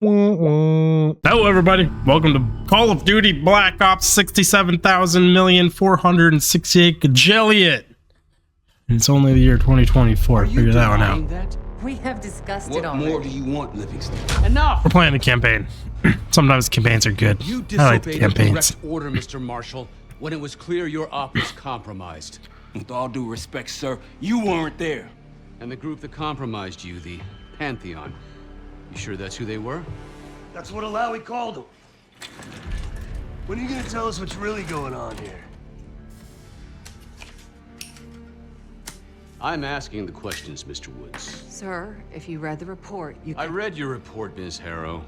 Hello everybody, welcome to Call of Duty Black Ops 67,468 gajillion. It's only the year 2024. Figure that one out. We have discussed it already. What more do you want, Livingston? Enough! We're playing the campaign. Sometimes campaigns are good. You I like the disobeyed a campaigns. direct order, Mr. Marshall, when it was clear your op was compromised. With all due respect, sir, you weren't there. And the group that compromised you, the Pantheon, you sure that's who they were? That's what Alawi called them. When are you gonna tell us what's really going on here? I'm asking the questions, Mr. Woods. Sir, if you read the report, you I can... read your report, Ms. Harrow.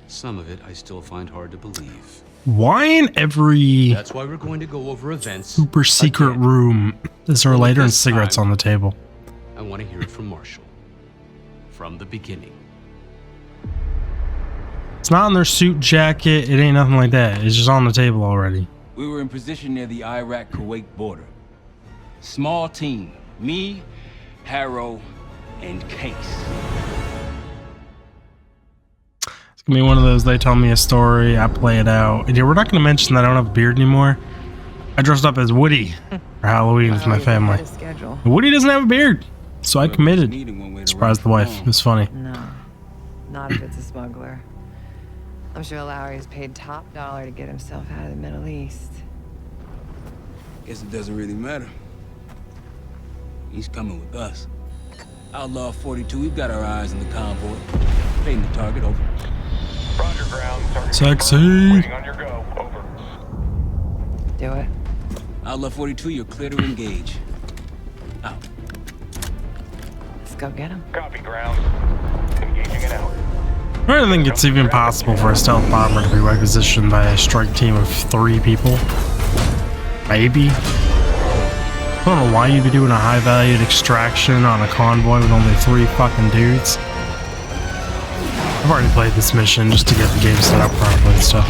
Some of it I still find hard to believe. Why in every That's why we're going to go over events. super secret again. room is there a lighter and This cigarettes time- on the table? I want to hear it from Marshall. From the beginning. It's not on their suit jacket. It ain't nothing like that. It's just on the table already. We were in position near the Iraq-Kuwait border. Small team. Me, Harrow, and Case. It's gonna be one of those, they tell me a story, I play it out. And yeah, we're not gonna mention that I don't have a beard anymore. I dressed up as Woody for Halloween with my family. Woody doesn't have a beard, so I committed. Surprised the wife. It was funny. No, not if it's a smuggler. I'm sure Lowry's paid top dollar to get himself out of the Middle East. Guess it doesn't really matter. He's coming with us. Outlaw 42, we've got our eyes on the convoy. Paying the target, over. Roger, ground. Target Sexy. waiting on your go. Over. Do it. Outlaw 42, you're clear to engage. Out. Let's go get him. Copy, ground. Engaging it out. I don't think it's even possible for a stealth bomber to be requisitioned by a strike team of 3 people. Maybe. I don't know why you'd be doing a high-valued extraction on a convoy with only 3 fucking dudes. I've already played this mission just to get the game set up properly and stuff.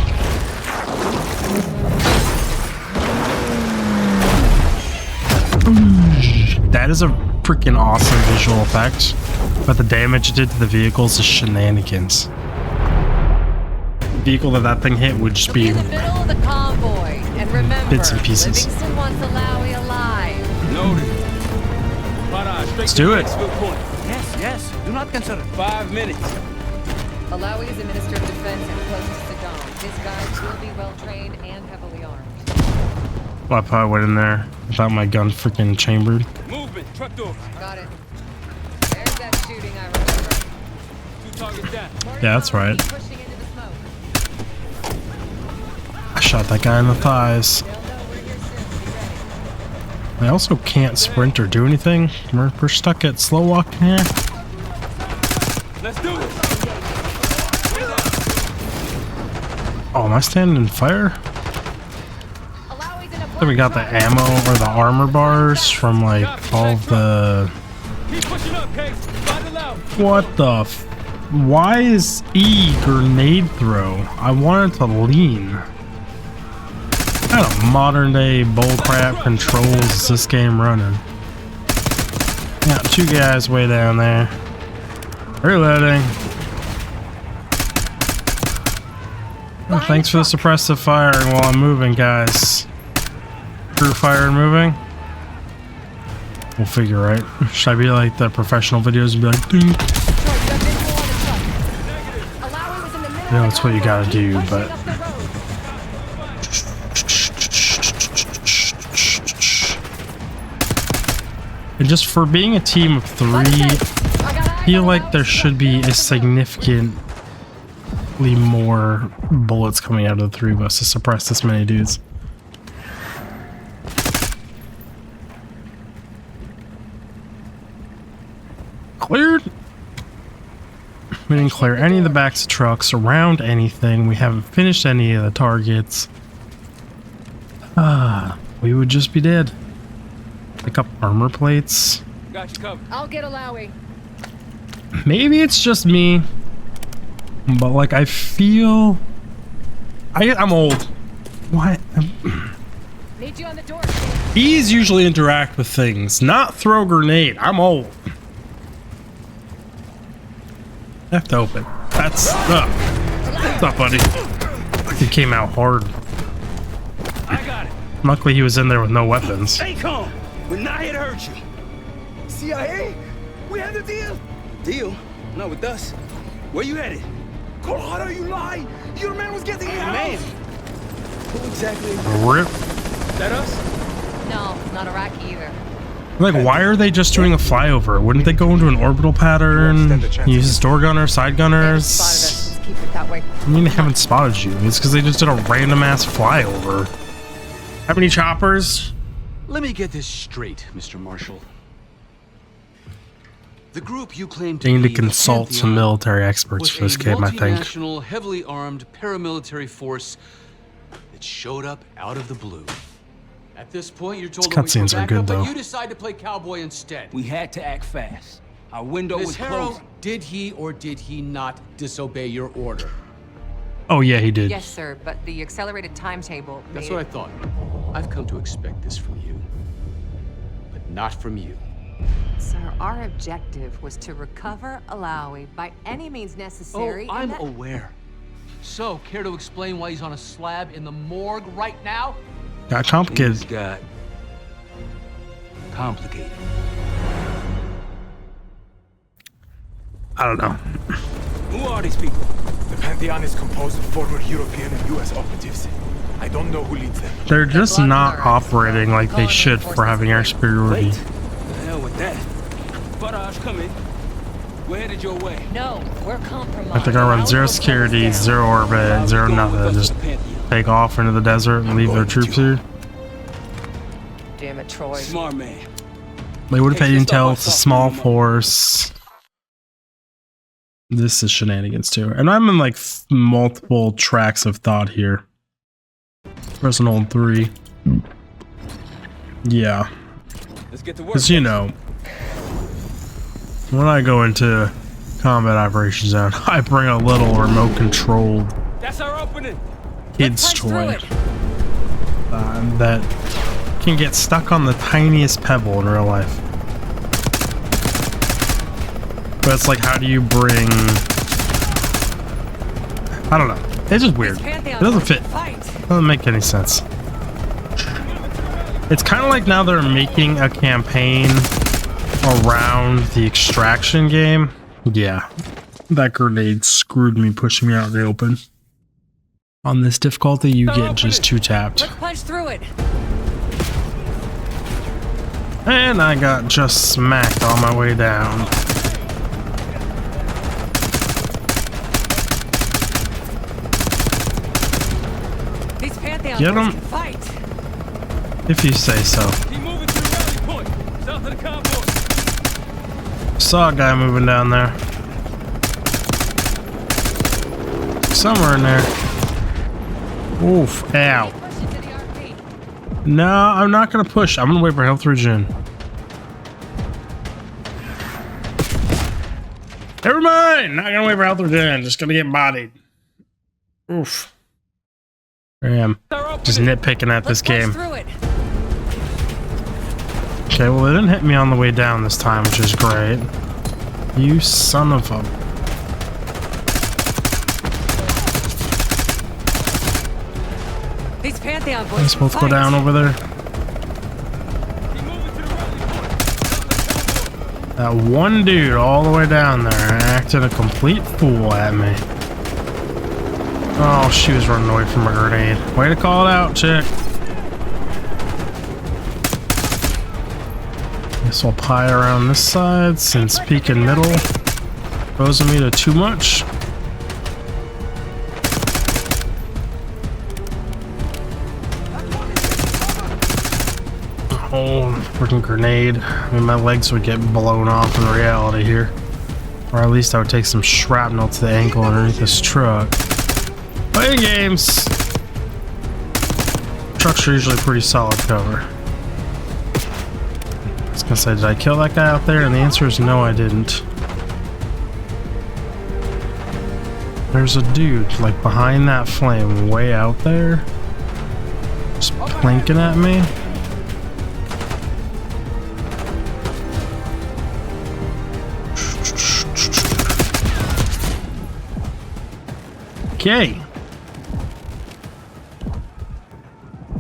That is a freaking awesome visual effect, but the damage it did to the vehicles is shenanigans. The vehicle that thing hit would just be in the middle of the convoy, and remember, bits and pieces. Livingston wants Alawi alive. Noted. Let's do it. Yes, do not consider. 5 minutes. Alawi is a minister of defense and close to Saddam. His guys will be well trained and heavily armed. Well, I probably went in there without my gun freaking chambered. Movement, truck door. Got it. There's that shooting I remember. 2 targets down. Yeah, that's right. Pushing into the smoke. I shot that guy in the thighs. They'll know we're here soon. Be ready. I also can't sprint or do anything. We're stuck at slow walk here. Let's do it. Oh, am I standing in fire? Alawi's in a Then we got the ammo or the armor bars from like all of the... Keep pushing up, Case. Find it out. What the f... Why is E grenade throw? I wanted to lean. What kind of modern day bullcrap controls is this game running? Yeah, 2 guys way down there. Reloading. Oh, thanks for the suppressive firing while I'm moving, guys. Crew fire and moving. We'll figure, right? Should I be like the professional videos and be like, ding? You know, it's what you gotta do, but... And just for being a team of 3, I feel like there should be a significantly more bullets coming out of the 3 of us to suppress this many dudes. Cleared? We didn't clear any of the backs of trucks, around anything. We haven't finished any of the targets. We would just be dead. Pick up armor plates. Got you covered. I'll get Alawi. Maybe it's just me, but like I feel... I'm old. What? Need you on the door. Bees usually interact with things, not throw grenade. I'm old. I have to open. That's what's up, buddy? He came out hard. I got it. Luckily, he was in there with no weapons. Stay calm. We're not here to hurt you. CIA? We had the deal. Deal? Not with us. Where you headed? Colorado, you lie. Your man was getting out. Man. Who exactly? Rip. That us? No, not Iraqi either. Like, why are they just doing a flyover? Wouldn't they go into an orbital pattern? Use door gunners, side They haven't gunners? spotted us. Let's keep it that way. I mean, they haven't spotted you. It's because they just did a random ass flyover. Have any choppers? Let me get this straight, Mr. Marshall. The group you claim to They need be to consult some Pantheon military experts was for this a game, I think. multinational, heavily armed paramilitary force that showed up out of the blue. At this point, you're told These that we cutscenes go are back good, up, though. but you decide to play cowboy instead. We had to act fast. Our window Miss was Harrow, closing. did he or did he not disobey your order? Oh, yeah, he did. Yes, sir, but the accelerated timetable That's made what I thought. I've come to expect this from you, but not from you. Sir, our objective was to recover Alawi by any means necessary. Oh, I'm and that- aware. So, care to explain why he's on a slab in the morgue right now? Got complicated. Things got complicated. I don't know. Who are these people? The Pantheon is composed of former European and US operatives. I don't know who leads them. They're just blood not nerves. operating like they Calling should for reinforcements having air away. superiority. The hell with that. Barrage, come in. We're headed your way. No, we're compromised. I think I run zero security, zero orbit, zero nothing. Just take off into the desert and leave their troops here. Damn it, Troy. Smart man. They would have had Hey, just intel. stop It's a myself small from the force. This is shenanigans too. And I'm in like multiple tracks of thought here. Resident 3. Yeah. Let's get to work. Because, you know, when I go into combat operations zone, I bring a little remote controlled That's our opening. kid's Punch through toy it. that can get stuck on the tiniest pebble in real life. But it's like, how do you bring... I don't know. It's just weird. It doesn't fit. Doesn't make any sense. It's kind of like now they're making a campaign around the extraction game. Yeah. That grenade screwed me, pushing me out in the open. On this difficulty, you get just 2 tapped. Let's punch through it. And I got just smacked on my way down. These Pantheon Get boys 'em. can fight. If you say so. Keep moving to the rally point. South of the convoy. Saw a guy moving down there. Somewhere in there. Oof. Ow. Push into the RP. No, I'm not gonna push. I'm gonna wait for health regen. Never mind. Not gonna wait for health regen. Just gonna get bodied. Oof. I am just nitpicking at this Let's punch game. through it. Okay, well, they didn't hit me on the way down this time, which is great. You son of a... These Pantheon boys Let's can both go fight. down over there. Keep moving to the rally point. South of the convoy. That one dude all the way down there acting a complete fool at me. Oh, she was running away from a grenade. Way to call it out, chick. Guess I'll pie around this side since peeking middle exposing me to too much. Oh, freaking grenade. I mean, my legs would get blown off in reality here. Or at least I would take some shrapnel to the ankle underneath this truck. Playing games. Trucks are usually pretty solid cover. I was gonna say, did I kill that guy out there? And the answer is no, I didn't. There's a dude, like, behind that flame, way out there. Just plinking at me. Okay.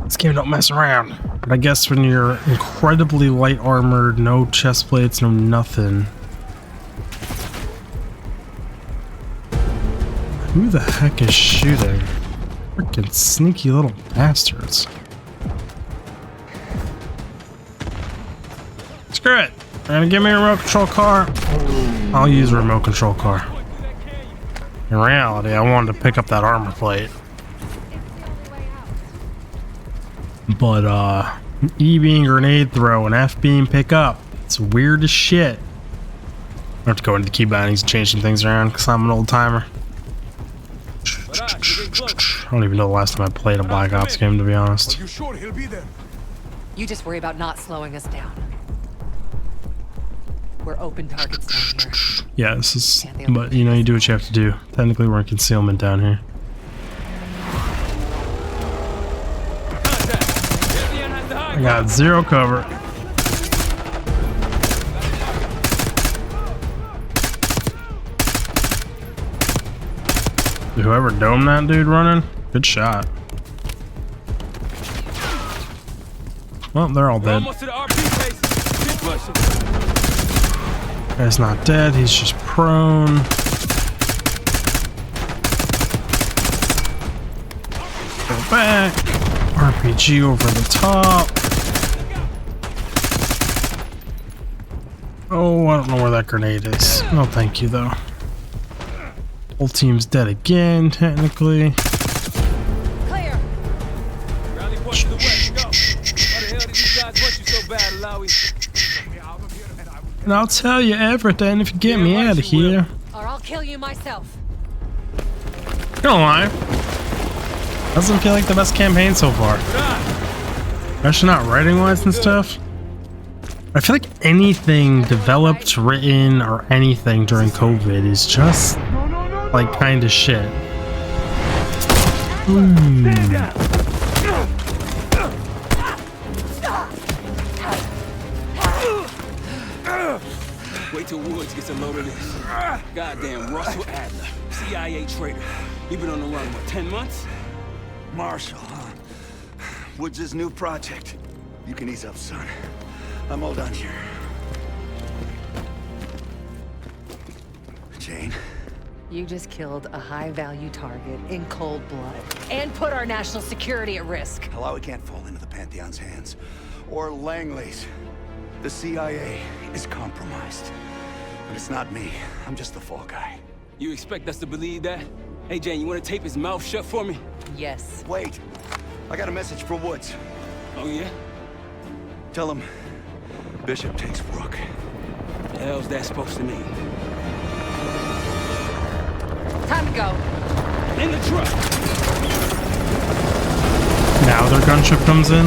This game don't mess around. But I guess when you're incredibly light armored, no chest plates, no nothing. Who the heck is shooting? Freaking sneaky little bastards. Screw it. They're gonna give me a remote control car. I'll use a remote control car. In reality, I wanted to pick up that armor plate. But, E beam grenade throw and F beam pick up. It's weird as shit. I have to go into the key bindings and change some things around because I'm an old timer. I don't even know the last time I played a Black Ops game, to be honest. Are you sure he'll be there? You just worry about not slowing us down. We're open targets down here. Yeah, this is... But, you know, you do what you have to do. Technically, we're in concealment down here. I got zero cover. Whoever domed that dude running, good shot. Well, they're all dead. Guy's not dead, he's just prone. Go back. RPG over the top. Oh, I don't know where that grenade is. No, thank you, though. Whole team's dead again, technically. Clear. Rally point to the west. Go. Why the hell do these guys want you so bad, Alawi? And I'll tell you everything if you get me out of here. Or I'll kill you myself. Don't lie. Doesn't feel like the best campaign so far. Especially not writing wise and stuff. I feel like anything developed, written, or anything during COVID is just like kind of shit. Wait till Woods gets a load of this. Goddamn Russell Adler, CIA traitor. He been on the run, what, 10 months? Marshall, huh? Woods' new project. You can ease up, son. I'm all done here. Jane? You just killed a high-value target in cold blood and put our national security at risk. Alawi can't fall into the Pantheon's hands. Or Langley's. The CIA is compromised. But it's not me. I'm just the fall guy. You expect us to believe that? Hey, Jane, you want to tape his mouth shut for me? Yes. Wait. I got a message for Woods. Oh, yeah? Tell him Bishop takes Rook. The hell's that supposed to mean? Time to go. In the truck! Now their gunship comes in.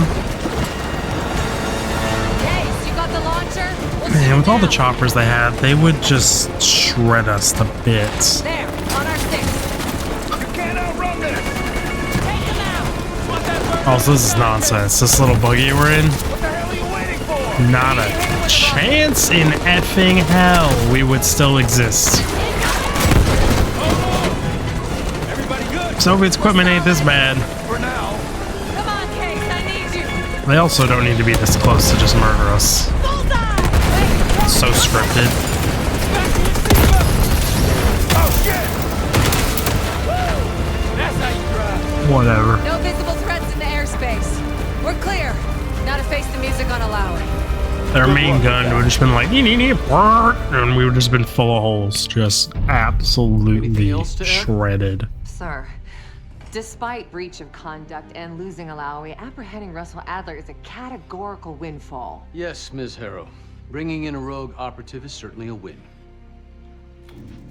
Case, you got the launcher? We'll Man, with all the down. choppers they had, they would just shred us to bits. There, on our six. You can't outrun this! Take them out. Also, this is nonsense. This little buggy we're in, What the hell are you waiting for? not a chance in effing hell we would still exist. Soviet's equipment ain't this bad. For now. Come on, Case, I need you. They also don't need to be this close to just murder us. Bullseye! So scripted. Oh, shit! That's how you drive. Whatever. No visible threats in the airspace. We're clear. Now to face the music on Alawi. Their main gun would have just been like, and we would have just been full of holes. Just absolutely Anything else to add? shredded. Sir, despite breach of conduct and losing Alawi, apprehending Russell Adler is a categorical windfall. Yes, Ms. Harrow. Bringing in a rogue operative is certainly a win.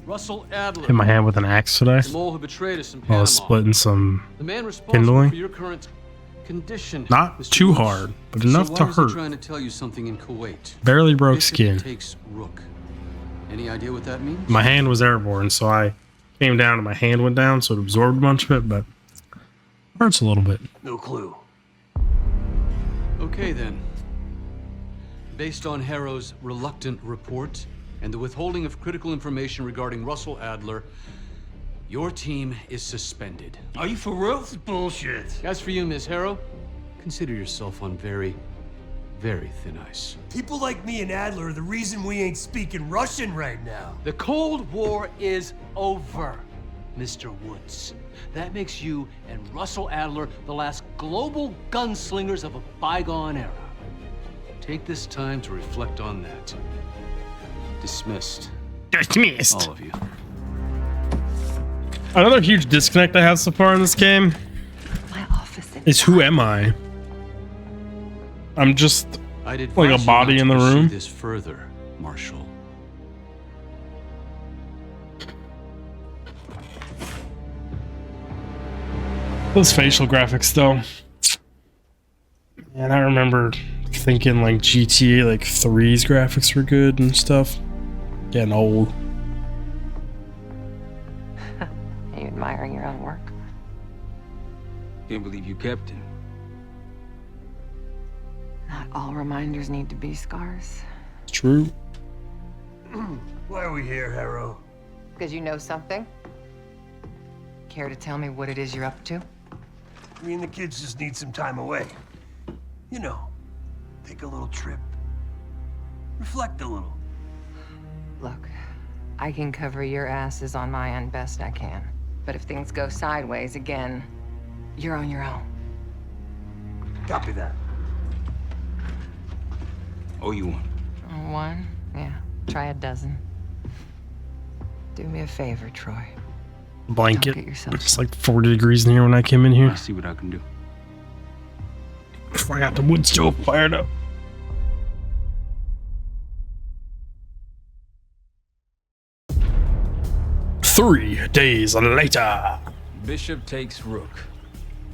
Russell Adler, Hit my hand with an axe today. the mole who betrayed us in I Panama. was splitting some, The man responsible kindling. for your current condition. not Mr. too Woods. hard, but enough So to why was he hurt. trying to tell you something in Kuwait? Barely broke Bishop skin. takes Rook. Any idea what that means? My hand was airborne, so I came down and my hand went down, so it absorbed a bunch of it, but hurts a little bit. No clue. Okay then. Based on Harrow's reluctant report and the withholding of critical information regarding Russell Adler, Your team is suspended. Are you for real? This is bullshit. As for you, Miss Harrow, consider yourself on very, very thin ice. People like me and Adler are the reason we ain't speaking Russian right now. The Cold War is over, Mr. Woods. That makes you and Russell Adler the last global gunslingers of a bygone era. Take this time to reflect on that. Dismissed. Dismissed. All of you. Another huge disconnect I have so far in this game My office is who am I? I'm just I'd advise like a you body not in to the pursue room. this further, Marshal. Those facial graphics though. And I remember thinking like GTA like 3's graphics were good and stuff. Getting old. Are you admiring your own work? Can't believe you kept it. Not all reminders need to be scars. It's true. Why are we here, Harrow? Because you know something? Care to tell me what it is you're up to? Me and the kids just need some time away. You know, take a little trip. Reflect a little. Look, I can cover your asses on my end best I can. But if things go sideways again, you're on your own. Copy that. Oh, you want? One? Yeah. Try a dozen. Do me a favor, Troy. Blanket. Don't get yourself- It's like 40 degrees in here when I came in here. I see what I can do. I got the wood stove fired up. Three days later. Bishop takes Rook.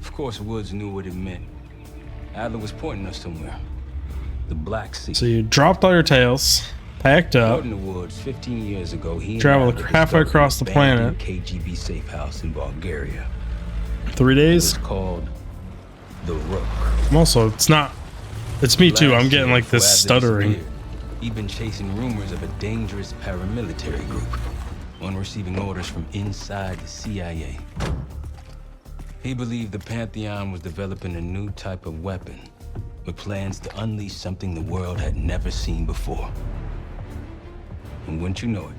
Of course, Woods knew what it meant. Adler was pointing us somewhere. The Black Sea. So you dropped all your tails, packed up, Out in the woods 15 years ago, he and traveled Adler halfway discovered across the an abandoned planet. KGB safe house in Bulgaria. 3 It days. was called the Rook. I'm also, it's me too. I'm Last getting year, like this before Adler stuttering. disappeared, he'd been chasing rumors of a dangerous paramilitary group, one receiving orders from inside the CIA. He believed the Pantheon was developing a new type of weapon with plans to unleash something the world had never seen before. And wouldn't you know it,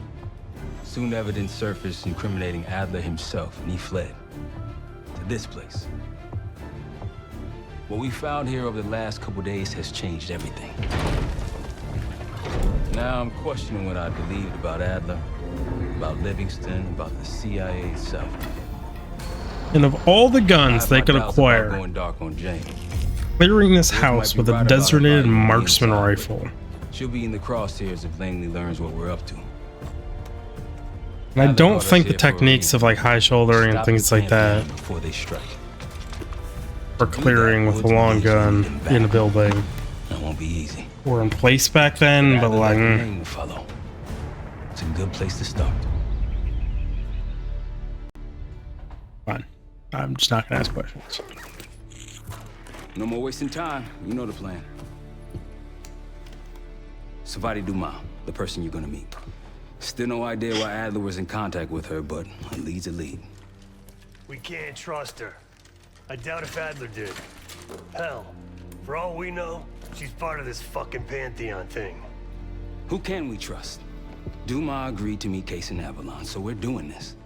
soon evidence surfaced incriminating Adler himself, and he fled to this place. What we found here over the last couple days has changed everything. Now I'm questioning what I believed about Adler, about Livingston, about the CIA itself. And of all the I guns have they my could doubts about acquire, going dark on Jane. clearing this Woods house might be with a right about her designated body on the marksman inside, but rifle. She'll be in the crosshairs if Langley learns what we're up to. And I Adler don't brought us think the here for a techniques reason. of like high shouldering and Stop things the like that Pantheon before they strike. for clearing with a long gun in a building That won't be easy. were in place back then, but Adler like, got the name to follow. It's a good place to start. fine. I'm just not gonna ask questions. No more wasting time. You know the plan. Savati Dumas, the person you're gonna meet. Still no idea why Adler was in contact with her, but a lead's a lead. We can't trust her. I doubt if Adler did. Hell, for all we know, she's part of this fucking Pantheon thing. Who can we trust? Dumas agreed to meet Case in Avalon, so we're doing this.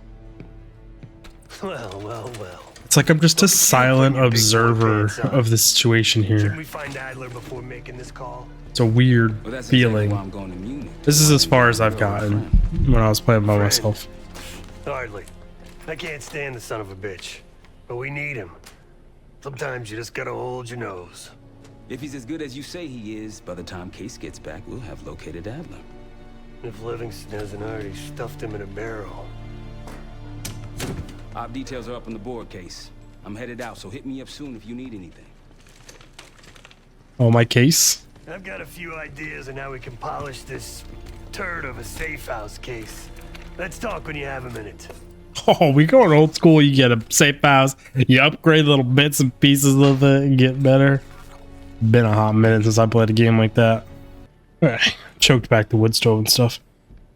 Well. It's like I'm just a Look, silent you put your big observer pants on. of the situation Shouldn't here. we find Adler before making this call? It's a weird Well, that's feeling. exactly why I'm going to Munich. This is as far as I've gotten when I was playing by Friend. myself. Hardly. I can't stand the son of a bitch. But we need him. Sometimes you just gotta hold your nose. If he's as good as you say he is, by the time Case gets back, we'll have located Adler. If Livingston hasn't already stuffed him in a barrel. Op details are up on the board, Case. I'm headed out, so hit me up soon if you need anything. Oh, my case? I've got a few ideas on how we can polish this turd of a safe house case. Let's talk when you have a minute. Oh, we going old school. You get a safe house, you upgrade little bits and pieces of it and get better. Been a hot minute since I played a game like that. Alright, choked back the wood stove and stuff.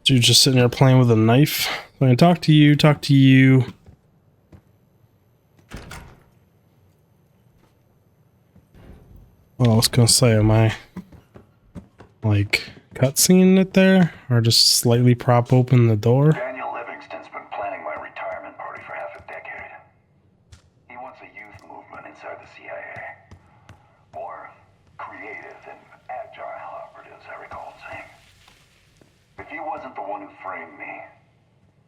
Dude just sitting there playing with a knife. I'm gonna talk to you, talk to you. Well, I was gonna say, am I like cutscene it there? Or just slightly prop open the door? Daniel Livingston's been planning my retirement party for half a decade. He wants a youth movement inside the CIA. More creative and agile operatives, I recall him saying. If he wasn't the one who framed me,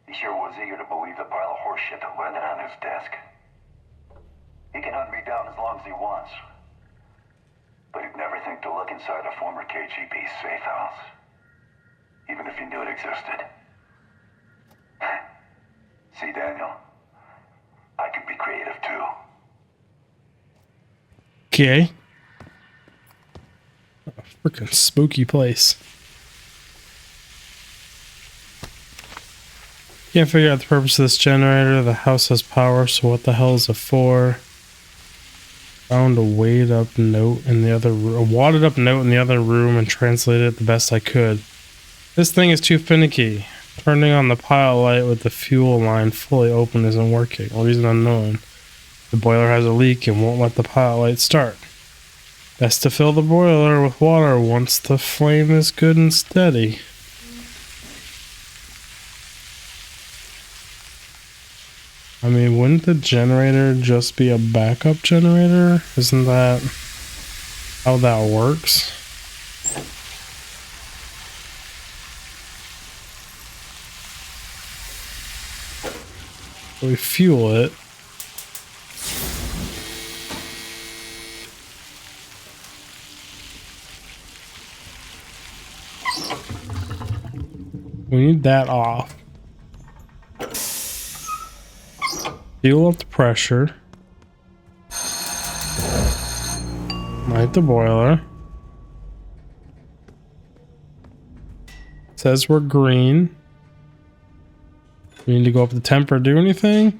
he sure was eager to believe the pile of horseshit that landed on his desk. He can hunt me down as long as he wants. But he'd never think to look inside a former KGB safe house. Even if he knew it existed. See, Daniel, I can be creative too. Okay. Freaking spooky place. Can't figure out the purpose of this generator. The house has power, so what the hell is it for? Found a wadded up note in the other room and translated it the best I could. This thing is too finicky. Turning on the pilot light with the fuel line fully open isn't working. Reason unknown. The boiler has a leak and won't let the pilot light start. Best to fill the boiler with water once the flame is good and steady. I mean, wouldn't the generator just be a backup generator? Isn't that how that works? We fuel it. We need that off. Fuel up the pressure. Light the boiler. Says we're green. We need to go up the temp or do anything?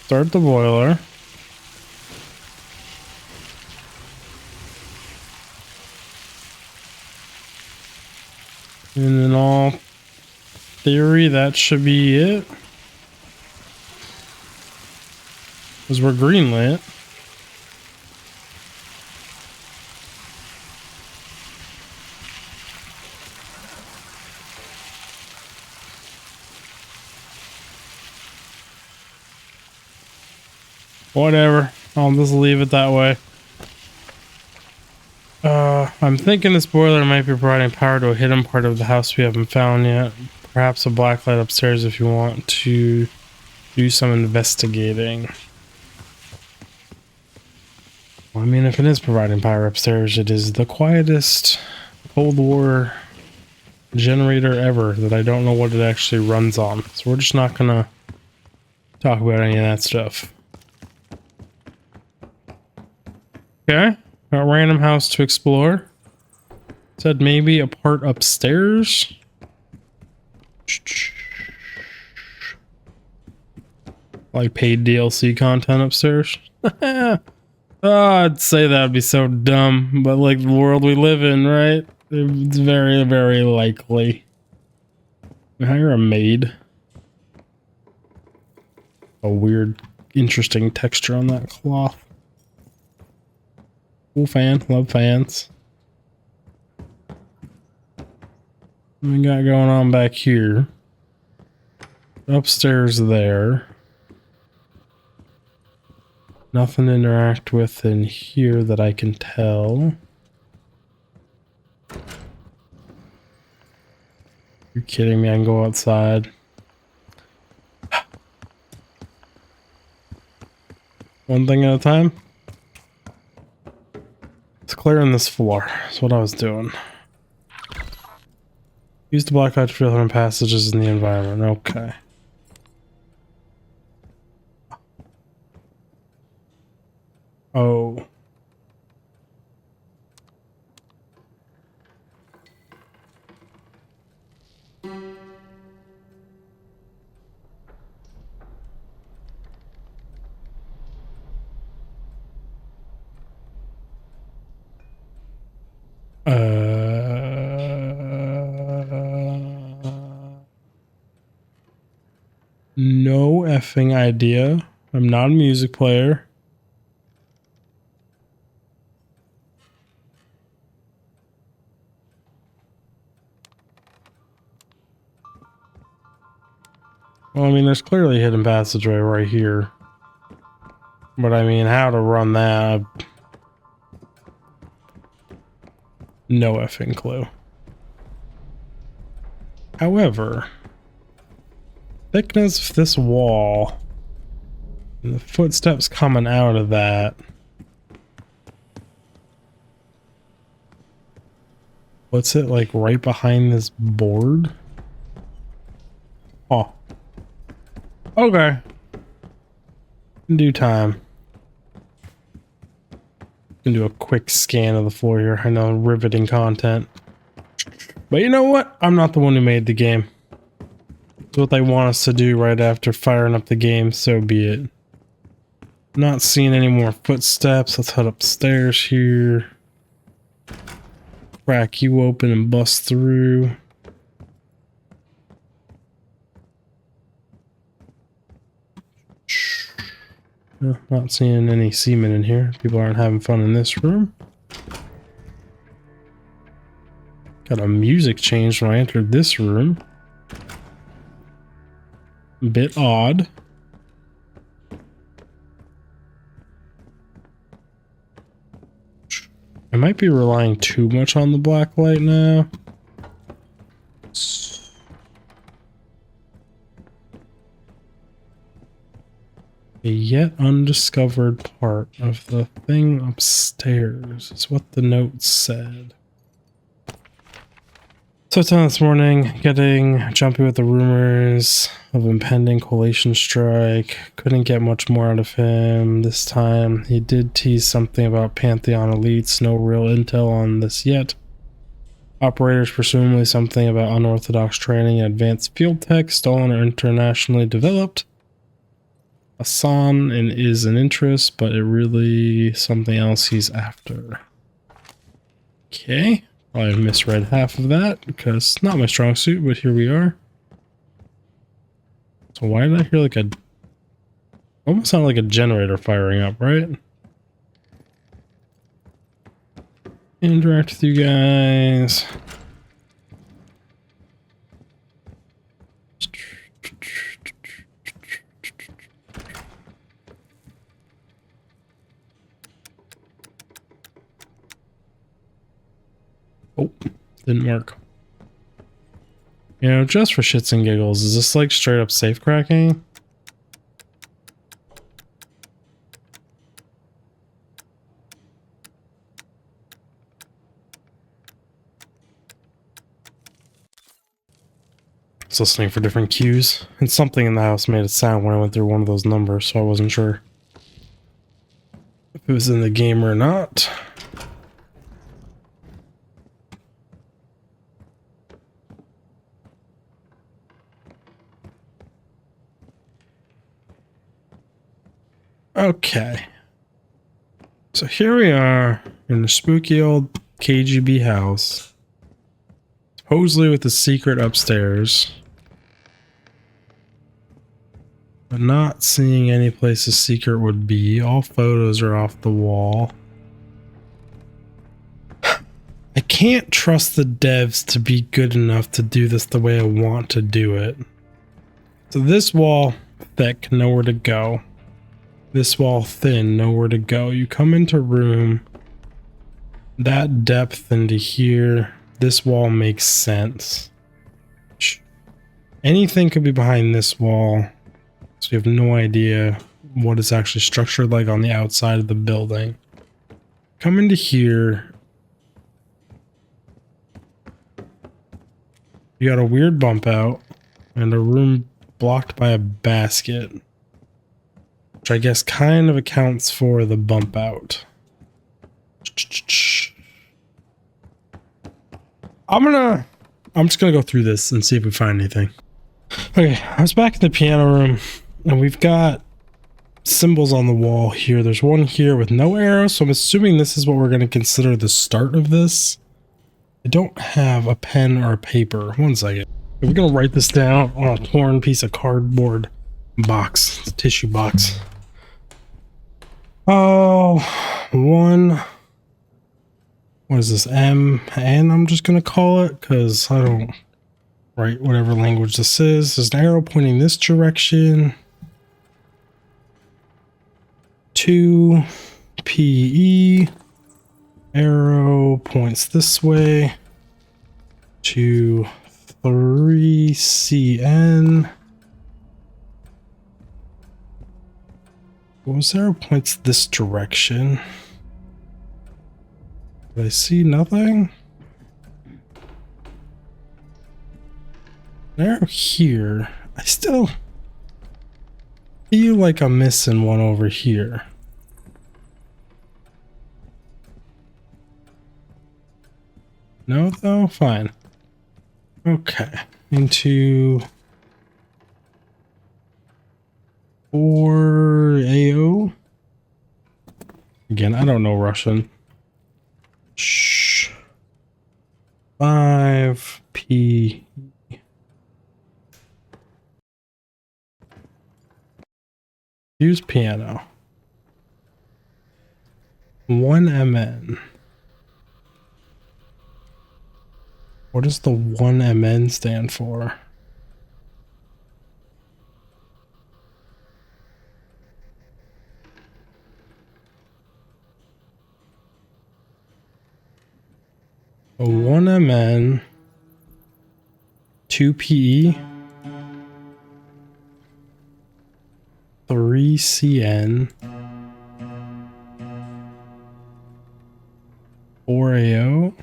Start the boiler. And in all theory, that should be it. Because we're green lit. Whatever. I'll just leave it that way. I'm thinking this boiler might be providing power to a hidden part of the house we haven't found yet. Perhaps a black light upstairs if you want to do some investigating. Well, I mean, if it is providing power upstairs, it is the quietest Cold War generator ever that I don't know what it actually runs on. So we're just not gonna talk about any of that stuff. Okay, got a random house to explore. Said maybe a part upstairs. Like paid DLC content upstairs. Oh, I'd say that'd be so dumb, but like the world we live in, right? It's very, very likely. Hire a maid. A weird, interesting texture on that cloth. Cool fan, love fans. What we got going on back here? Upstairs there. Nothing to interact with in here that I can tell. You're kidding me, I can go outside. One thing at a time. It's clearing this floor. That's what I was doing. Use the black light to fill hidden passages in the environment. Okay. Oh. No effing idea. I'm not a music player. Well, I mean, there's clearly a hidden passageway right here. But I mean, how to run that? No effing clue. However, thickness of this wall and the footsteps coming out of that. What's it like right behind this board? Oh. Okay. In due time. Can do a quick scan of the floor here. I know, riveting content. But you know what? I'm not the one who made the game. It's what they want us to do right after firing up the game, so be it. Not seeing any more footsteps. Let's head upstairs here. Crack you open and bust through. No, not seeing any semen in here. People aren't having fun in this room. Got a music change when I entered this room. Bit odd. I might be relying too much on the black light now. A yet undiscovered part of the thing upstairs is what the note said. So it's on this morning, getting jumpy with the rumors of impending coalition strike. Couldn't get much more out of him this time. He did tease something about Pantheon elites, no real intel on this yet. Operators, presumably something about unorthodox training and advanced field tech, stolen or internationally developed. Hassan and is an interest, but it really something else he's after. Okay. I misread half of that because it's not my strong suit, but here we are. So why did I hear like a... almost sound like a generator firing up, right? Interact with you guys. Oh, didn't work. You know, just for shits and giggles, is this like straight up safe cracking? I was listening for different cues, and something in the house made a sound when I went through one of those numbers, so I wasn't sure if it was in the game or not. Okay, so here we are in the spooky old KGB house, supposedly with a secret upstairs, but not seeing any place a secret would be. All photos are off the wall. I can't trust the devs to be good enough to do this the way I want to do it. So this wall, thick, nowhere to go. This wall thin, nowhere to go. You come into room, that depth into here, this wall makes sense. Anything could be behind this wall, so you have no idea what it's actually structured like on the outside of the building. Come into here, you got a weird bump out and a room blocked by a basket, which I guess kind of accounts for the bump out. I'm just gonna go through this and see if we find anything. Okay, I was back in the piano room and we've got symbols on the wall here. There's one here with no arrow, so I'm assuming this is what we're gonna consider the start of this. I don't have a pen or a paper. One second. We're gonna write this down on a torn piece of cardboard box. It's a tissue box. Oh, one. What is this? M and I'm just gonna call it because I don't write whatever language this is. There's an arrow pointing this direction. 2 PE. Arrow points this way. To 3 CN. Was arrow points this direction? Did I see nothing? An arrow here. I still feel like I'm missing one over here. No, though? Fine. Okay. Into 4AO. Again, I don't know Russian. Shh. 5P. Use piano. 1MN. What does the 1MN stand for? A 1MN, 2PE, 3CN, 4AO.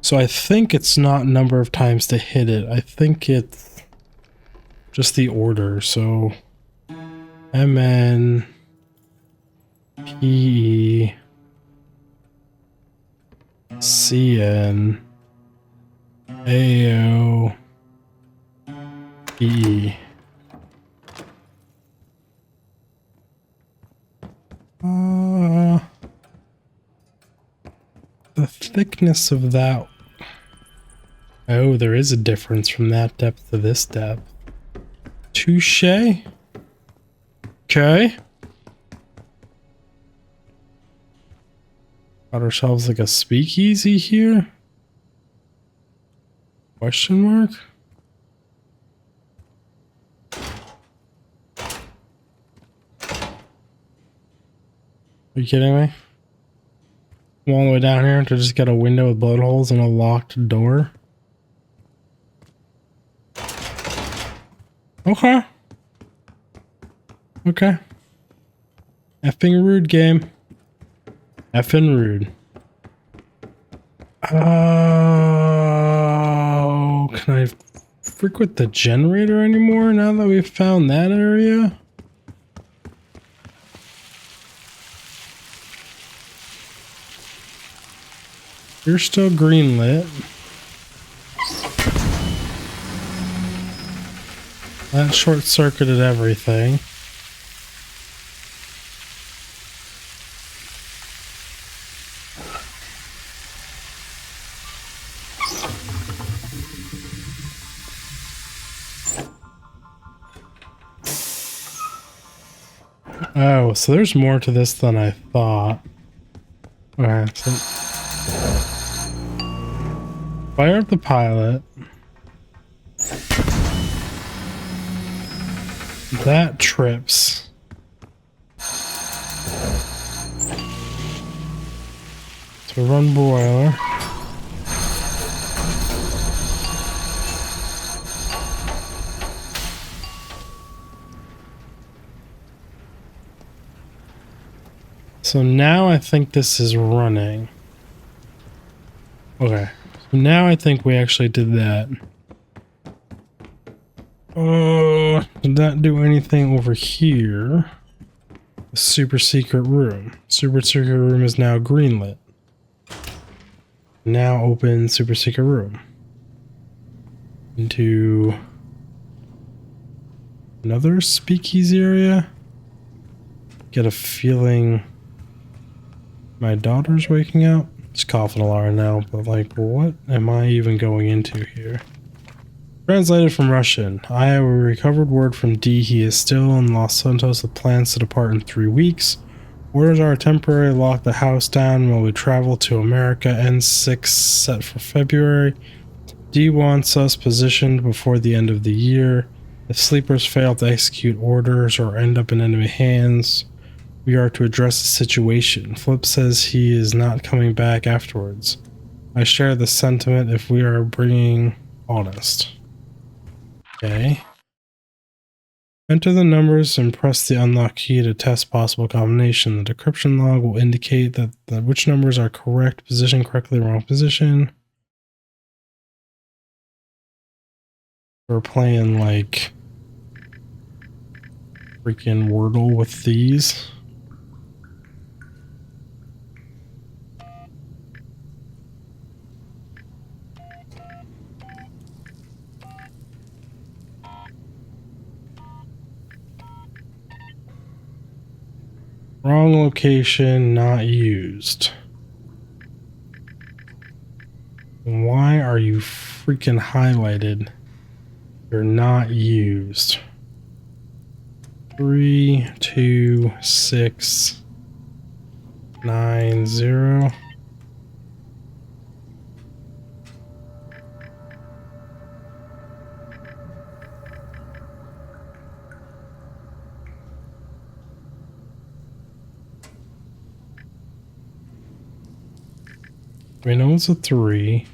So I think it's not number of times to hit it. I think it's just the order. So MN, PE, CN, AO, PE. The thickness of that. Oh, there is a difference from that depth to this depth. Touche. Okay. Got ourselves like a speakeasy here? Question mark? Are you kidding me? I'm all the way down here to just get a window with bullet holes and a locked door? Okay. Okay. Effing rude game. Effing rude. Oh, can I frequent the generator anymore now that we've found that area? You're still greenlit. That short-circuited everything. Oh, so there's more to this than I thought. Okay, so fire up the pilot. That trips. So run boiler. So now I think this is running. Okay. So now I think we actually did that. Did that do anything over here? The super secret room. Super secret room is now greenlit. Now open super secret room. Into another speakeasy area. Get a feeling my daughter's waking up. Just coughing a lot right now, but like, what am I even going into here? Translated from Russian. I have a recovered word from D. He is still in Los Santos with plans to depart in 3 weeks. Orders are temporary, lock the house down while we travel to America. N6 set for February. D wants us positioned before the end of the year. If sleepers fail to execute orders or end up in enemy hands, we are to address the situation. Flip says he is not coming back afterwards. I share the sentiment if we are being honest. Okay. Enter the numbers and press the unlock key to test possible combination. The decryption log will indicate that which numbers are correct, position correctly, wrong position. We're playing like freaking Wordle with these. Wrong location, not used. Why are you freaking highlighted? You're not used. 3, 2, 6, 9, 0. We know it's a 3.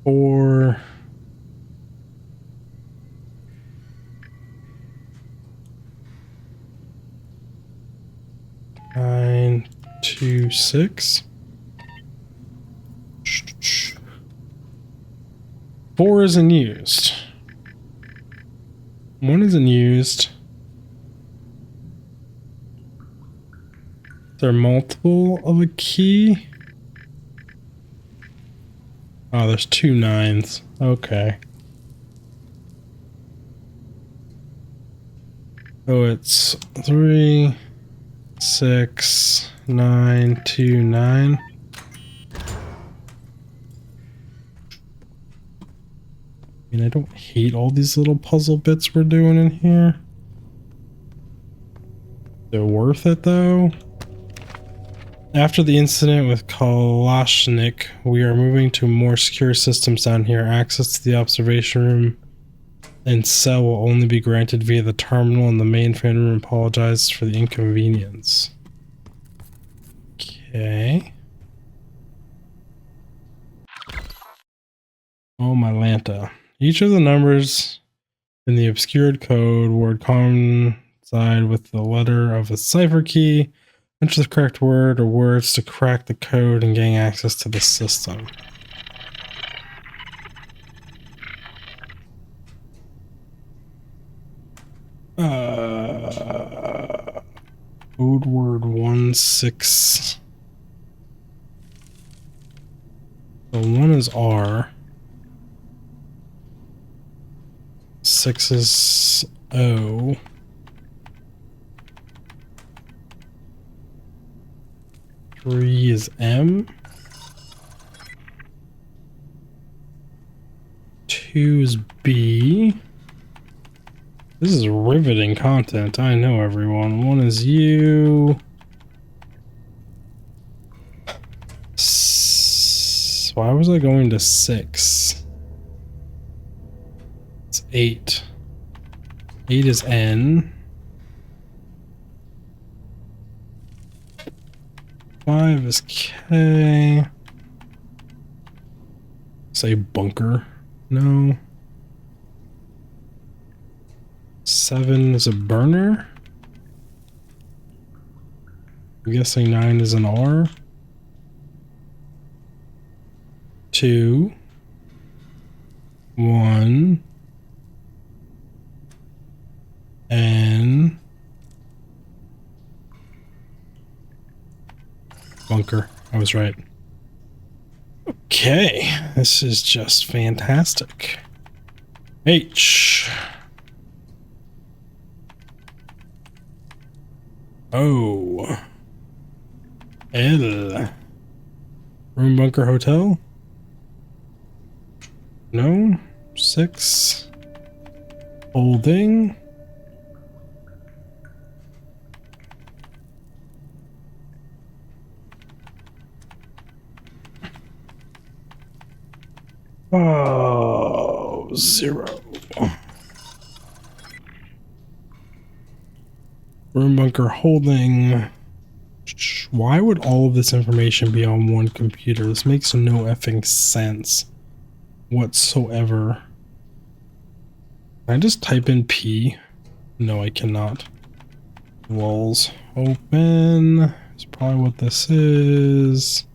Four. 9, 2, 6. 4 isn't used. 1 isn't used. Is there multiple of a key? Oh, there's 2 9s. Okay. So it's 3, 6, 9, 2, 9. I mean, I don't hate all these little puzzle bits we're doing in here. They're worth it though. After the incident with Kalashnik, we are moving to more secure systems down here. Access to the observation room and cell will only be granted via the terminal, and the mainframe room apologizes for the inconvenience. Okay. Oh, my Lanta. Each of the numbers in the obscured code word coincide with the letter of a cipher key. Enter the correct word or words to crack the code and gain access to the system. Code word 16. So 1 is R. 6 is O. 3 is M. 2 is B. This is riveting content. I know, everyone. 1 is U. Why was I going to 6? It's 8. 8 is N. 5 is K. Say bunker. No. 7 is a burner. I'm guessing 9 is an R. 2. 1. N. Bunker. I was right. Okay. This is just fantastic. H. Oh. L. Room Bunker Hotel? No. 6. Holding. Oh, 0. Room Bunker Holding. Why would all of this information be on one computer? This makes no effing sense whatsoever. Can I just type in P? No, I cannot. Walls open. That's probably what this is.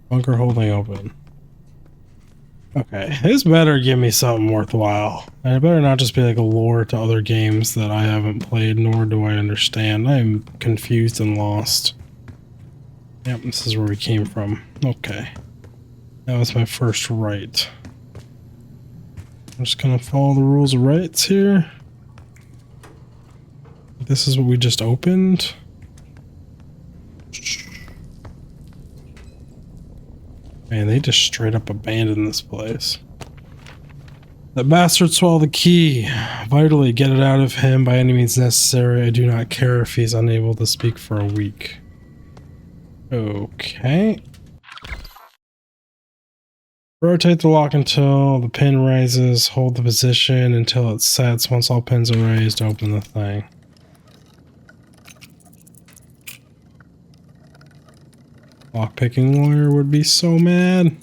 Bunker holding open. Okay, this better give me something worthwhile. And it better not just be like a lore to other games that I haven't played, nor do I understand. I am confused and lost. Yep, this is where we came from. Okay. That was my first right. I'm just gonna follow the rules of rights here. This is what we just opened. Man, they just straight up abandoned this place. The bastard swallowed the key. Vitally, get it out of him by any means necessary. I do not care if he's unable to speak for a week. Okay. Rotate the lock until the pin rises. Hold the position until it sets. Once all pins are raised, open the thing. Lockpicking lawyer would be so mad.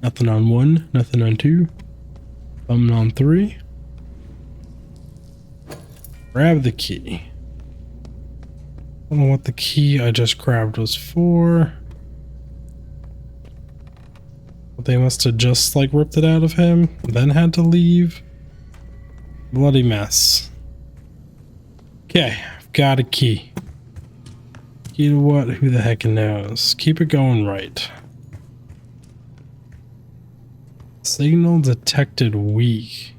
Nothing on 1, nothing on 2. Something on 3. Grab the key. I don't know what the key I just grabbed was for. But they must have just like ripped it out of him, then had to leave. Bloody mess. Okay, I've got a key. Key to what? Who the heck knows? Keep it going right. Signal detected weak.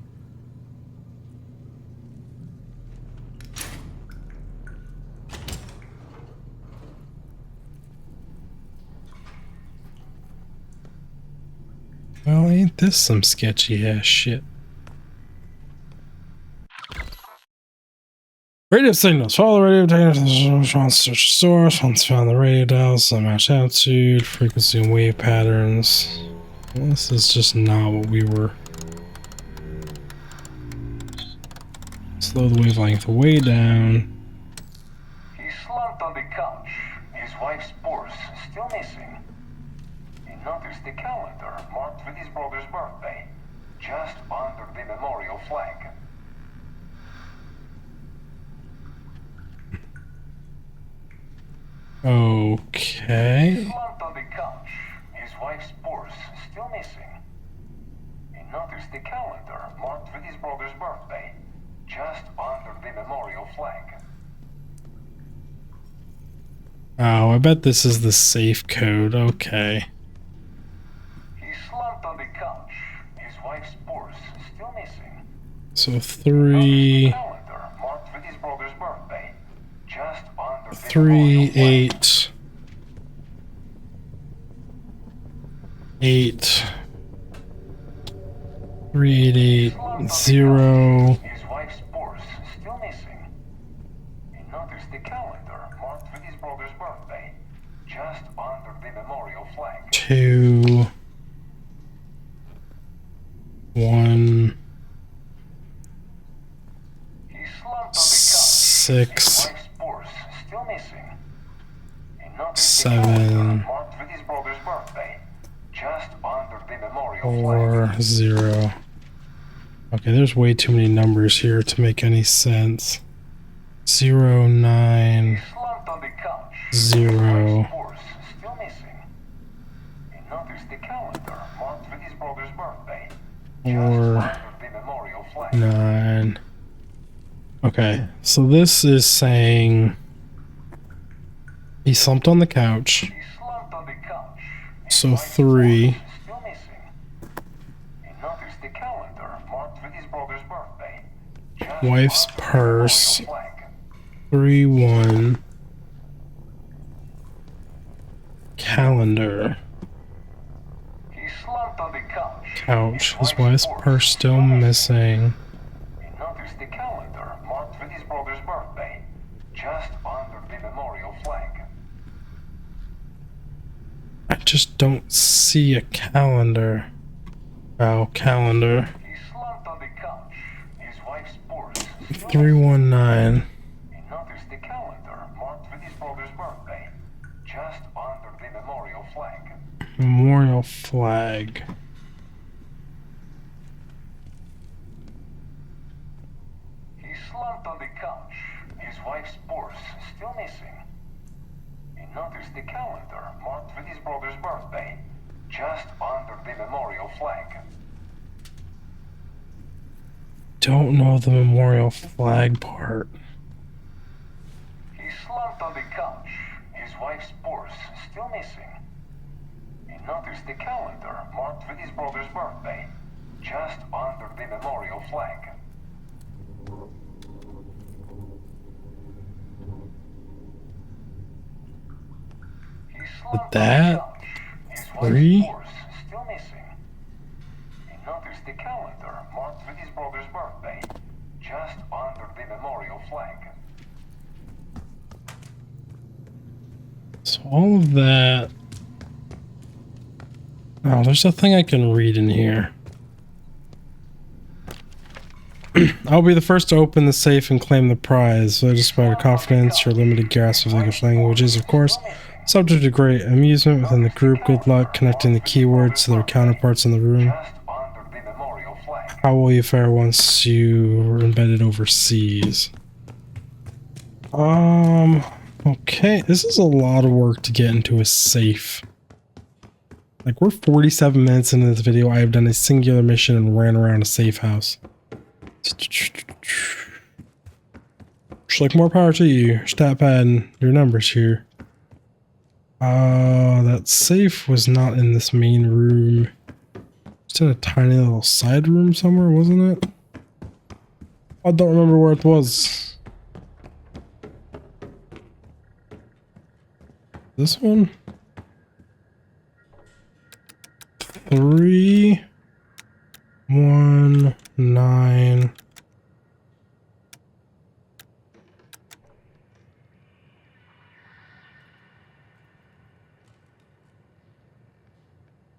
Well, ain't this some sketchy ass shit? Radio signals. Follow the radio data. Search source. Once found the radio dials, match altitude, frequency, and wave patterns. Well, this is just not what we were. Slow the wavelength way down. He slumped on the couch. His wife's purse still missing. He noticed the calendar marked with his brother's birthday, just under the memorial flag. Okay. He slumped on the couch. His wife's purse still missing. He noticed the calendar marked with his brother's birthday, just under the memorial flag. Oh, I bet this is the safe code. Okay. He slumped on the couch. His wife's purse still missing. So 3, 3, 8, 8, 3, 8, 8, 0. His wife's purse still missing. He noticed the calendar marked with his brother's birthday, just under the memorial flag. 2, 1, 6, 7, 4, 0. Okay, there's way too many numbers here to make any sense. 0, 9, 0, 4, 9, Okay, so this is saying he slumped on the couch. He slumped on the couch. His So wife's 3. purse is still missing. He noticed the calendar marked with his brother's birthday. Just Wife's under the purse. memorial flag. 3 1. Calendar. He slumped on the couch. Couch. His wife's purse still missing. He noticed the calendar marked with his brother's birthday. Just under the memorial flag. I just don't see a calendar. Oh, calendar. He slumped on the couch. His wife's purse is still 319. He noticed the calendar marked with his brother's birthday. Just under the memorial flag. Memorial flag. He slumped on the couch. His wife's purse is still missing. He noticed the calendar marked with his brother's birthday. Just under the memorial flag. Don't know the memorial flag part. He slumped on the couch. His wife's purse is still missing. He noticed the calendar marked with his brother's birthday. Just under the memorial flag. He slumped That? on the couch. His wife's 3? purse is still missing. He noticed the calendar marked with his brother's birthday. Just under the memorial flag. So all of that. Oh, there's a thing I can read in here. I'll be the first to open the safe and claim the prize. So despite your confidence, your limited grasp of English language is, of course, subject to great amusement within the group. Good luck connecting the keywords to their counterparts in the room. Just under the memorial flag. How will you fare once you are embedded overseas? Okay, this is a lot of work to get into a safe. Like, we're 47 minutes into this video. I have done a singular mission and ran around a safe house. Just like, more power to you. Stat pad and your numbers here. That safe was not in this main room. It's in a tiny little side room somewhere, wasn't it? I don't remember where it was. This one? 3 1 9.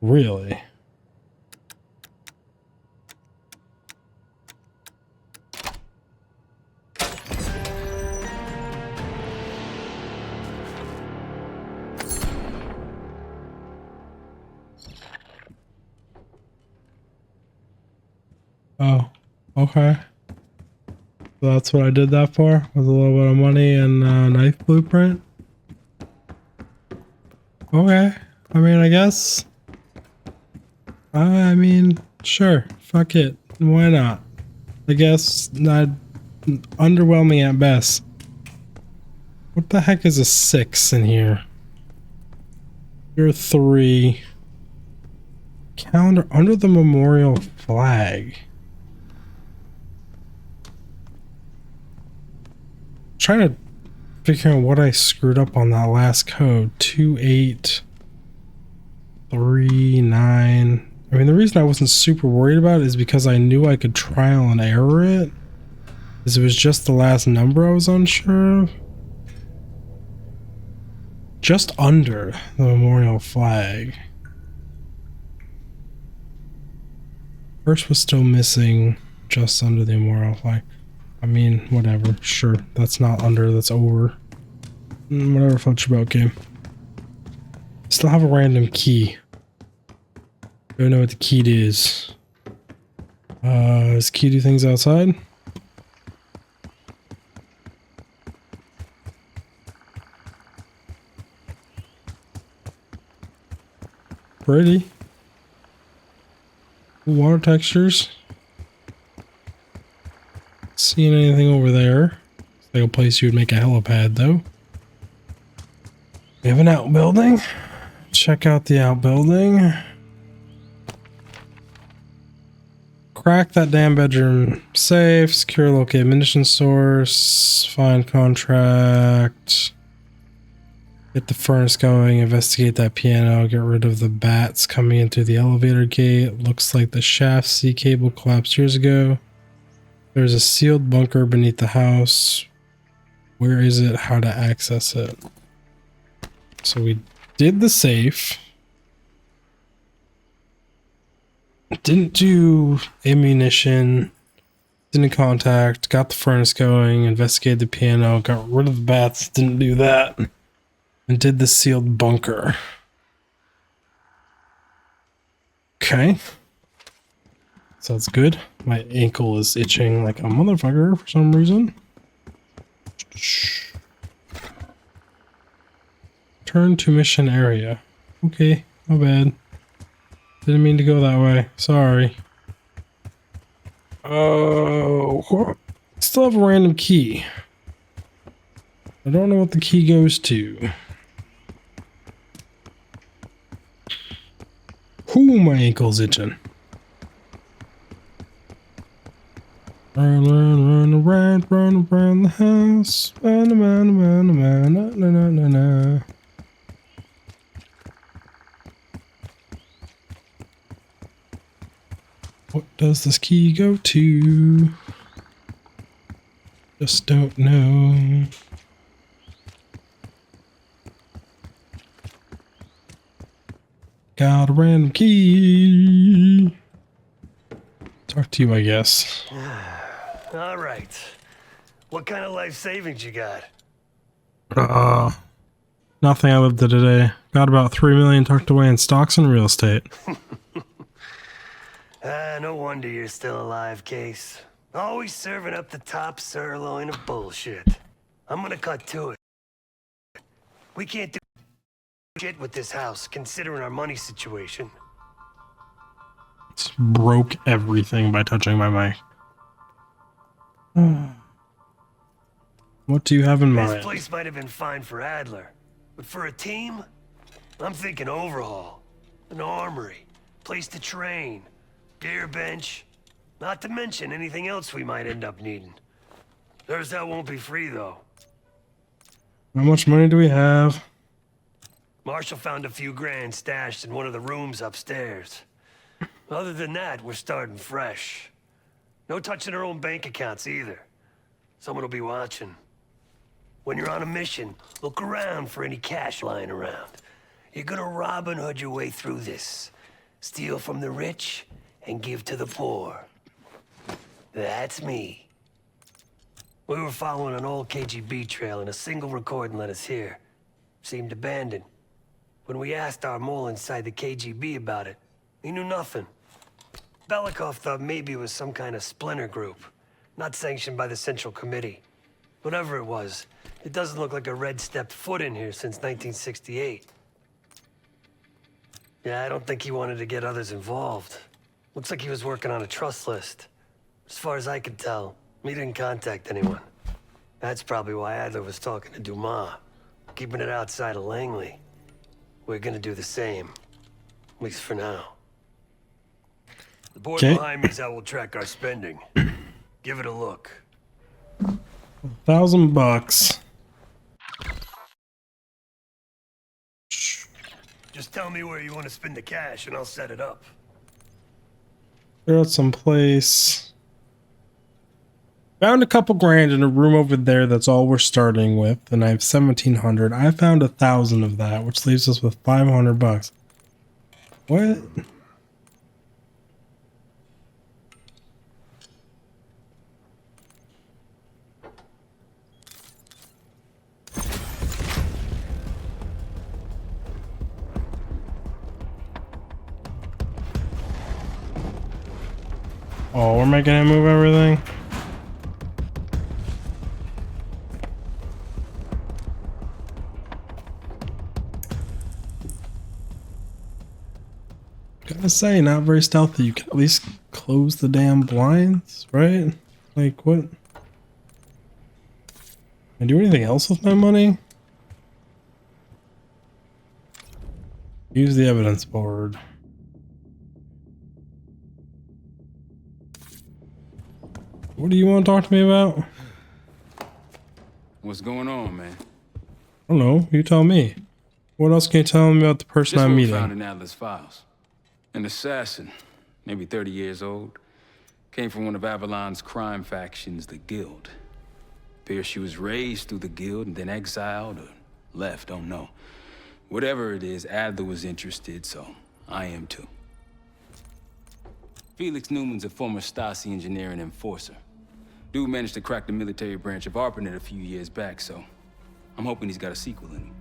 Really? Oh, okay. So that's what I did that for, with a little bit of money and a knife blueprint. Okay. I mean, I guess. I mean, sure. Fuck it. Why not? I guess not. Underwhelming at best. What the heck is a 6 in here? You're 3. Calendar under the memorial flag. Trying to figure out what I screwed up on that last code. 2 8 3 9. I mean, the reason I wasn't super worried about it is because I knew I could trial and error it. Because it was just the last number I was unsure of. Just under the memorial flag. First was still missing just under the memorial flag. I mean, whatever. Sure. That's not under, that's over. Whatever floats your boat, game. Still have a random key. Don't know what the key is. Does key do things outside? Pretty. Water textures. Seeing anything over there? It's like a place you would make a helipad, though. We have an outbuilding. Check out the outbuilding. Crack that damn bedroom safe. Secure locate munition source. Find contract. Get the furnace going. Investigate that piano. Get rid of the bats coming in through the elevator gate. Looks like the shaft C cable collapsed years ago. There's a sealed bunker beneath the house. Where is it? How to access it? So we did the safe. Didn't do ammunition. Didn't contact. Got the furnace going. Investigated the piano. Got rid of the bats. Didn't do that. And did the sealed bunker. Okay. Sounds good. My ankle is itching like a motherfucker for some reason. Turn to mission area. Okay, my bad. Didn't mean to go that way. Sorry. Oh, still have a random key. I don't know what the key goes to. Ooh, my ankle's itching. Run around the house. Na. What does this key go to? Just don't know. Got a random key. Talk to you, I guess. All right. What kind of life savings you got? Nothing. I lived it today. Got about 3 million tucked away in stocks and real estate. No wonder you're still alive, Case. Always serving up the top sirloin of bullshit. I'm gonna cut to it. We can't do shit with this house, considering our money situation. Just broke everything by touching my mic. What do you have in mind? This place might have been fine for Adler, but for a team, I'm thinking overhaul. An armory, place to train, gear bench, not to mention anything else we might end up needing. There's that won't be free, though. How much money do we have? Marshall found a few grand stashed in one of the rooms upstairs. Other than that, we're starting fresh. No touching our own bank accounts either. Someone will be watching. When you're on a mission, look around for any cash lying around. You're gonna Robin Hood your way through this. Steal from the rich and give to the poor. That's me. We were following an old KGB trail and a single recording led us here. Seemed abandoned. When we asked our mole inside the KGB about it, he knew nothing. Belikov thought maybe it was some kind of splinter group, not sanctioned by the Central Committee. Whatever it was, it doesn't look like a Red stepped foot in here since 1968. Yeah, I don't think he wanted to get others involved. Looks like he was working on a trust list. As far as I could tell, he didn't contact anyone. That's probably why Adler was talking to Dumas, keeping it outside of Langley. We're gonna do the same, at least for now. The board behind me is how we'll track our spending. Give it a look. $1,000. Just tell me where you want to spend the cash and I'll set it up. They're at some place. Found a couple grand in a room over there. That's all we're starting with. And I have 1,700. I found 1,000 of that, which leaves us with $500. What? Oh, we're making him move everything? Gotta say, not very stealthy. You can at least close the damn blinds, right? Like, what? I do anything else with my money? Use the evidence board. What do you want to talk to me about? What's going on, man? I don't know. You tell me. What else can you tell me about the person Just I'm what we meeting? found in Atlas files. An assassin, maybe 30 years old, came from one of Avalon's crime factions, the Guild. Appears she was raised through the Guild and then exiled or left, don't know. Whatever it is, Adler was interested, so I am too. Felix Newman's a former Stasi engineer and enforcer. Dude managed to crack the military branch of ARPANET a few years back, so I'm hoping he's got a sequel in him.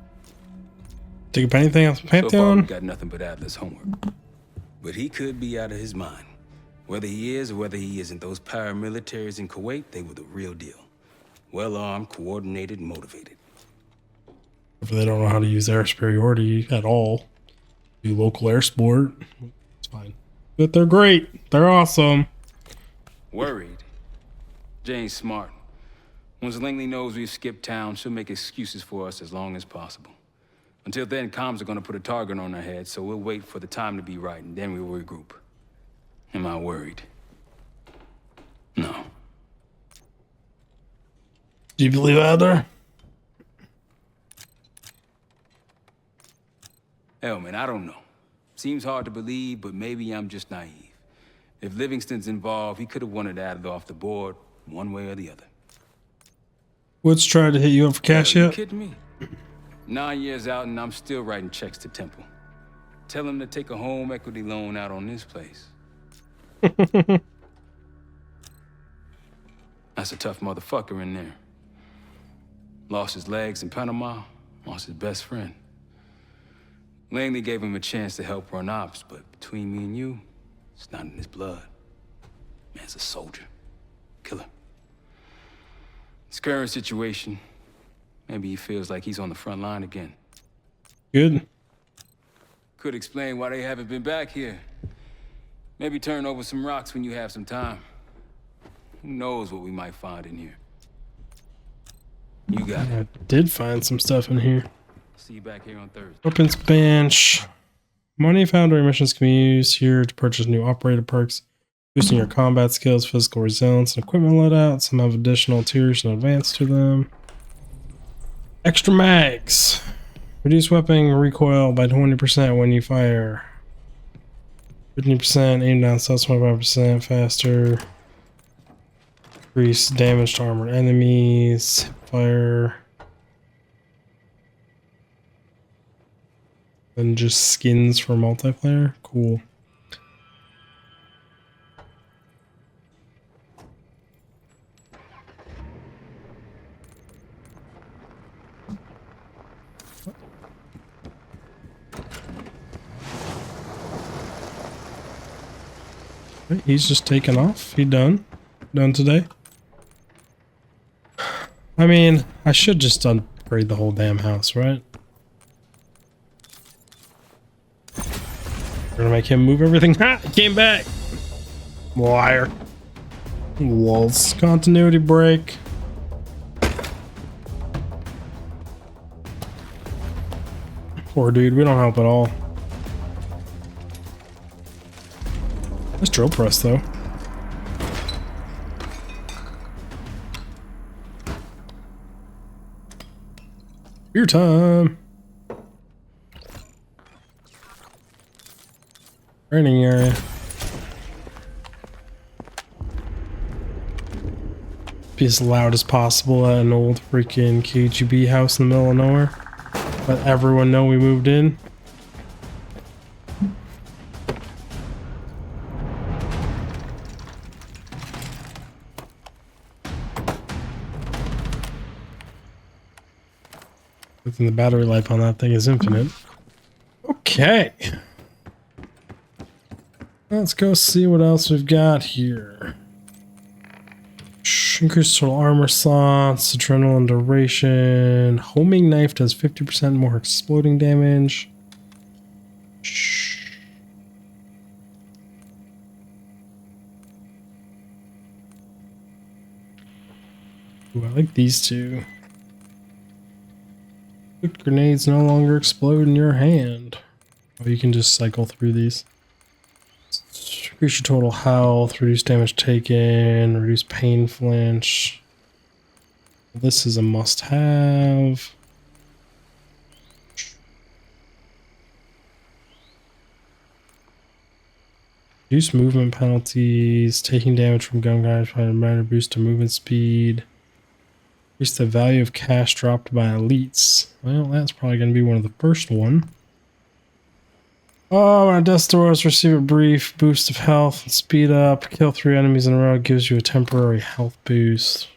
Think of anything else, So far, Pantheon? we've got nothing but Adler's homework. But he could be out of his mind. Whether he is or whether he isn't, those paramilitaries in Kuwait, they were the real deal. Well-armed, coordinated, motivated. If they don't know how to use air superiority at all, do local air sport. It's fine. But they're great. They're awesome. Worried. Jane's smart. Once Langley knows we've skipped town, she'll make excuses for us as long as possible. Until then, comms are gonna put a target on her head, so we'll wait for the time to be right, and then we'll regroup. Am I worried? No. Do you believe Adler? Hell, man, I don't know. Seems hard to believe, but maybe I'm just naive. If Livingston's involved, he could have wanted Adler off the board, one way or the other. Woods tried to hit you up for cash Hell, you yet? kidding me? 9 years out and I'm still writing checks to Temple. Tell him to take a home equity loan out on this place. That's a tough motherfucker in there. Lost his legs in Panama, lost his best friend. Langley gave him a chance to help run ops, but between me and you, it's not in his blood. Man's a soldier. Killer. His current situation, maybe he feels like he's on the front line again. Good. Could explain why they haven't been back here. Maybe turn over some rocks when you have some time. Who knows what we might find in here? You got it. I did find some stuff in here. See you back here on Thursday. Weapons bench. Money found during missions can be used here to purchase new operator perks, boosting your combat skills, physical resilience, and equipment loadout. Some have additional tiers and advance to them. Extra mags. Reduce weapon recoil by 20% when you fire. 50% aim down cells 25% faster. Increase damage to armored enemies. Fire. And just skins for multiplayer. Cool. Okay, he's just taken off. He done. Done today. I mean, I should just upgrade the whole damn house, right? We're gonna make him move everything. Ha! He came back! Liar. Walls. Continuity break. Poor dude, we don't help at all. Nice drill press, though. Beer time! Training area. Be as loud as possible at an old freaking KGB house in the middle of nowhere. Let everyone know we moved in. Good thing the battery life on that thing is infinite. Okay. Let's go see what else we've got here. Increased total armor slots, adrenaline duration. Homing knife does 50% more exploding damage. Ooh, I like these two. Grenades no longer explode in your hand. Oh, you can just cycle through these. Increase your total health, reduce damage taken, reduce pain flinch. This is a must-have. Reduce movement penalties, taking damage from gun guys, trying to minor boost to movement speed. Increase the value of cash dropped by elites. Well, that's probably going to be one of the first one. Oh, when a death stores, receive a brief boost of health and speed up. Kill 3 enemies in a row gives you a temporary health boost.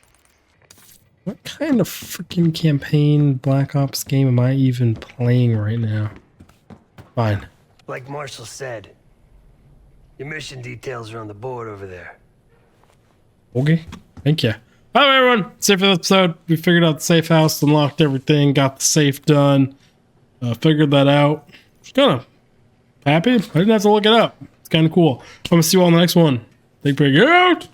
What kind of freaking campaign Black Ops game am I even playing right now? Fine. Like Marshall said, your mission details are on the board over there. Okay, thank you. Alright everyone, that's it for this episode. We figured out the safe house, unlocked everything, got the safe done. Figured that out. Just kind of happy. I didn't have to look it up. It's kind of cool. I'm gonna see you all in the next one. Digfig out!